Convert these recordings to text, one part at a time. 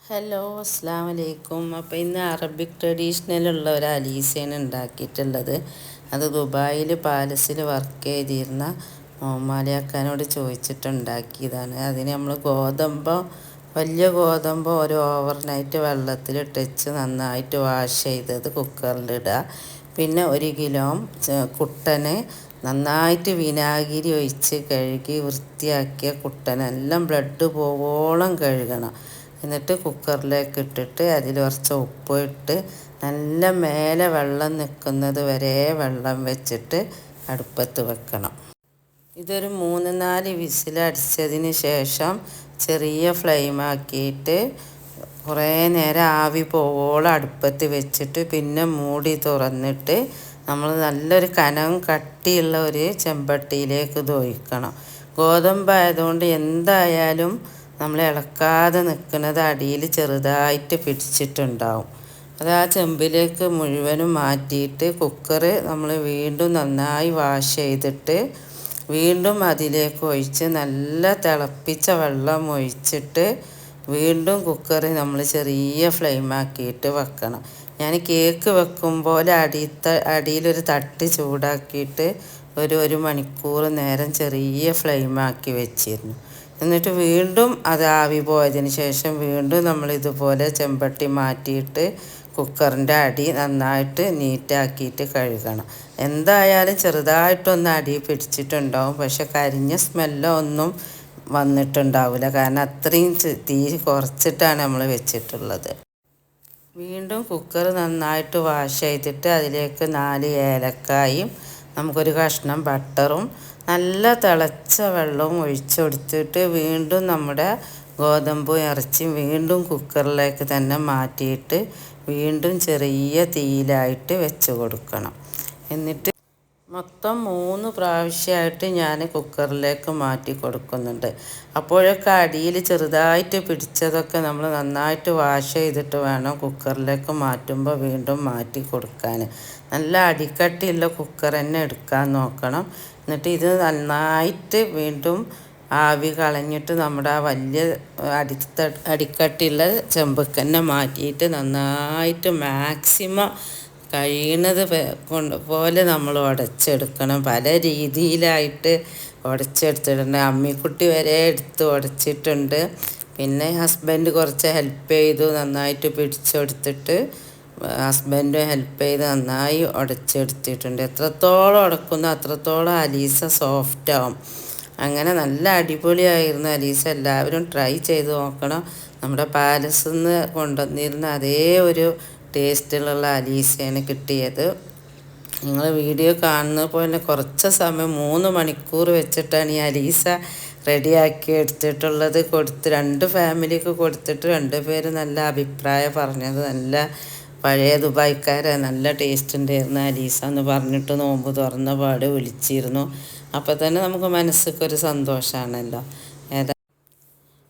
Hello അസ്സാം വലൈക്കും. അപ്പോൾ ഇന്ന് അറബിക് ട്രഡീഷണലുള്ള ഒരു അലീസയാണ് ഉണ്ടാക്കിയിട്ടുള്ളത്. അത് ദുബായിൽ പാലസിൽ വർക്ക് ചെയ്തിരുന്ന മോമാലിയാക്കാനോട് ചോദിച്ചിട്ടുണ്ടാക്കിയതാണ്. അതിന് നമ്മൾ വലിയ ഗോതമ്പ് ഒരു ഓവർനൈറ്റ് വെള്ളത്തിലിട്ടിച്ച് നന്നായിട്ട് വാഷ് ചെയ്തത് കുക്കറിലിടുക. പിന്നെ 1 കിലോ കുട്ടന് നന്നായിട്ട് വിനാഗിരി ഒഴിച്ച് കഴുകി വൃത്തിയാക്കിയ കുട്ടനെല്ലാം ബ്ലഡ് പോവോളം കഴുകണം. എന്നിട്ട് കുക്കറിലേക്ക് ഇട്ടിട്ട് അതിൽ കുറച്ച് ഉപ്പ് ഇട്ട് നല്ല മേലെ വെള്ളം നിൽക്കുന്നത് വരെ വെള്ളം വെച്ചിട്ട് അടുപ്പത്ത് വെക്കണം. ഇതൊരു 3-4 വിസിലടിച്ചതിന് ശേഷം ചെറിയ ഫ്ലെയിമാക്കിയിട്ട് കുറേ നേരം ആവി പോവോളം അടുപ്പത്ത് വെച്ചിട്ട് പിന്നെ മൂടി തുറന്നിട്ട് നമ്മൾ നല്ലൊരു കട്ടിയുള്ള ഒരു ചെമ്പട്ടിയിലേക്ക് ഇത് ഒഴിക്കണം. ഗോതമ്പായതുകൊണ്ട് എന്തായാലും നമ്മൾ ഇളക്കാതെ നിൽക്കുന്നത് അടിയിൽ ചെറുതായിട്ട് പിടിച്ചിട്ടുണ്ടാവും. അത് ആ ചെമ്പിലേക്ക് മുഴുവനും മാറ്റിയിട്ട് കുക്കർ നമ്മൾ വീണ്ടും നന്നായി വാഷ് ചെയ്തിട്ട് വീണ്ടും അതിലേക്ക് ഒഴിച്ച് നല്ല തിളപ്പിച്ച വെള്ളം ഒഴിച്ചിട്ട് വീണ്ടും കുക്കർ നമ്മൾ ചെറിയ ഫ്ലെയിമാക്കിയിട്ട് വെക്കണം. ഞാൻ കേക്ക് വെക്കും പോലെ അടിയിലൊരു തട്ട് ചൂടാക്കിയിട്ട് ഒരു മണിക്കൂർ നേരം ചെറിയ ഫ്ലെയിമാക്കി വെച്ചിരുന്നു. എന്നിട്ട് വീണ്ടും അത് ആവി പോയതിന് ശേഷം വീണ്ടും നമ്മൾ ഇതുപോലെ ചെമ്പട്ടി മാറ്റിയിട്ട് കുക്കറിൻ്റെ അടി നന്നായിട്ട് നീറ്റാക്കിയിട്ട് കഴുകണം. എന്തായാലും ചെറുതായിട്ടൊന്ന് അടി പിടിച്ചിട്ടുണ്ടാവും, പക്ഷെ കരിഞ്ഞ സ്മെല്ലോ ഒന്നും വന്നിട്ടുണ്ടാവില്ല, കാരണം അത്രയും തീ കുറച്ചിട്ടാണ് നമ്മൾ വെച്ചിട്ടുള്ളത്. വീണ്ടും കുക്കർ നന്നായിട്ട് വാഷ് ചെയ്തിട്ട് അതിലേക്ക് 4 ഏലക്കായും നമുക്കൊരു കഷ്ണം ബട്ടറും നല്ല തിളച്ച വെള്ളവും ഒഴിച്ചെടുത്തിട്ട് വീണ്ടും നമ്മുടെ ഗോതമ്പും ഇറച്ചിയും വീണ്ടും കുക്കറിലേക്ക് തന്നെ മാറ്റിയിട്ട് വീണ്ടും ചെറിയ തീയിലായിട്ട് വെച്ച് കൊടുക്കണം. എന്നിട്ട് മൊത്തം 3 പ്രാവശ്യമായിട്ട് ഞാൻ കുക്കറിലേക്ക് മാറ്റി കൊടുക്കുന്നുണ്ട്. അപ്പോഴൊക്കെ അടിയിൽ ചെറുതായിട്ട് പിടിച്ചതൊക്കെ നമ്മൾ നന്നായിട്ട് വാഷ് ചെയ്തിട്ട് വേണം കുക്കറിലേക്ക് മാറ്റുമ്പോൾ വീണ്ടും മാറ്റി കൊടുക്കാൻ. നല്ല അടിക്കട്ടിയുള്ള കുക്കർ തന്നെ എടുക്കാൻ നോക്കണം. എന്നിട്ട് ഇത് നന്നായിട്ട് വീണ്ടും ആവി കളഞ്ഞിട്ട് നമ്മുടെ ആ വലിയ അടിക്കട്ടിയുള്ള ചെമ്പക്ക് തന്നെ മാറ്റിയിട്ട് നന്നായിട്ട് മാക്സിമം കഴിയുന്നത് പോലെ നമ്മൾ ഉടച്ചെടുക്കണം. പല രീതിയിലായിട്ട് ഉടച്ചെടുത്തിട്ടുണ്ട്. അമ്മിക്കുട്ടി വരെ എടുത്ത് ഉടച്ചിട്ടുണ്ട്. പിന്നെ ഹസ്ബൻഡ് കുറച്ച് ഹെൽപ്പ് ചെയ്തു, നന്നായിട്ട് പിടിച്ചെടുത്തിട്ട് ഹസ്ബൻഡ് ഹെൽപ്പ് ചെയ്ത് നന്നായി ഉടച്ചെടുത്തിട്ടുണ്ട്. എത്രത്തോളം ഉടക്കുന്നോ അത്രത്തോളം അലീസ സോഫ്റ്റ് ആവും. അങ്ങനെ നല്ല അടിപൊളിയായിരുന്നു അലീസ. എല്ലാവരും ട്രൈ ചെയ്ത് നോക്കണം. നമ്മുടെ പാലസിൽ നിന്ന് കൊണ്ടുവന്നിരുന്ന അതേ ഒരു ടേസ്റ്റിലുള്ള അലീസയാണ് കിട്ടിയത്. നിങ്ങൾ വീഡിയോ കാണുന്നത് പോലെ കുറച്ച് സമയം 3 മണിക്കൂർ വെച്ചിട്ടാണ് ഈ അലീസ റെഡിയാക്കി എടുത്തിട്ടുള്ളത്. 2 ഫാമിലിക്ക് കൊടുത്തിട്ട് 2 പേര് നല്ല അഭിപ്രായം പറഞ്ഞത്. നല്ല പഴയ ദുബായ്ക്കാരാണ്, നല്ല ടേസ്റ്റ് ഉണ്ടായിരുന്നു അലീസ എന്ന് പറഞ്ഞിട്ട് നോമ്പ് തുറന്ന പാട് വിളിച്ചിരുന്നു. അപ്പോൾ തന്നെ നമുക്ക് മനസ്സിക്കൊരു സന്തോഷമാണല്ലോ.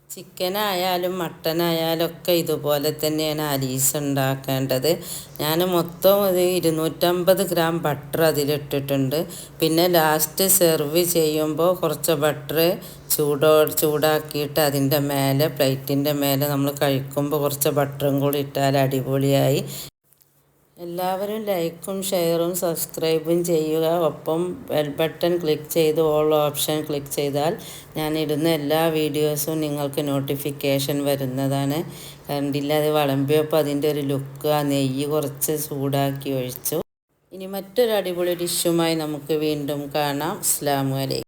ചിക്കനായാലും മട്ടനായാലും ഒക്കെ ഇതുപോലെ തന്നെയാണ് അലീസ ഉണ്ടാക്കേണ്ടത്. ഞാൻ മൊത്തം 250 ഗ്രാം ബട്ടർ അതിലിട്ടിട്ടുണ്ട്. പിന്നെ ലാസ്റ്റ് സെർവ് ചെയ്യുമ്പോൾ കുറച്ച് ബട്ടർ ചൂടാക്കിയിട്ട് അതിൻ്റെ മേലെ പ്ലേറ്റിൻ്റെ മേലെ നമ്മൾ കഴിക്കുമ്പോൾ കുറച്ച് ബട്ടറും കൂടി ഇട്ടാൽ അടിപൊളിയായി. എല്ലാവരും ലൈക്കും ഷെയറും സബ്സ്ക്രൈബും ചെയ്യുക. ഒപ്പം ബെൽ ബട്ടൺ ക്ലിക്ക് ചെയ്ത് ഓൾ ഓപ്ഷൻ ക്ലിക്ക് ചെയ്താൽ ഞാൻ ഇടുന്ന എല്ലാ വീഡിയോസും നിങ്ങൾക്ക് നോട്ടിഫിക്കേഷൻ വരുന്നതാണ്. കണ്ടില്ല, അത് വിളമ്പിയപ്പോൾ അതിൻ്റെ ഒരു ലുക്ക്, ആ നെയ്യ് കുറച്ച് ചൂടാക്കി ഒഴിച്ചു. ഇനി മറ്റൊരു അടിപൊളി ഡിഷുമായി നമുക്ക് വീണ്ടും കാണാം. അസ്സലാമു അലൈക്കും.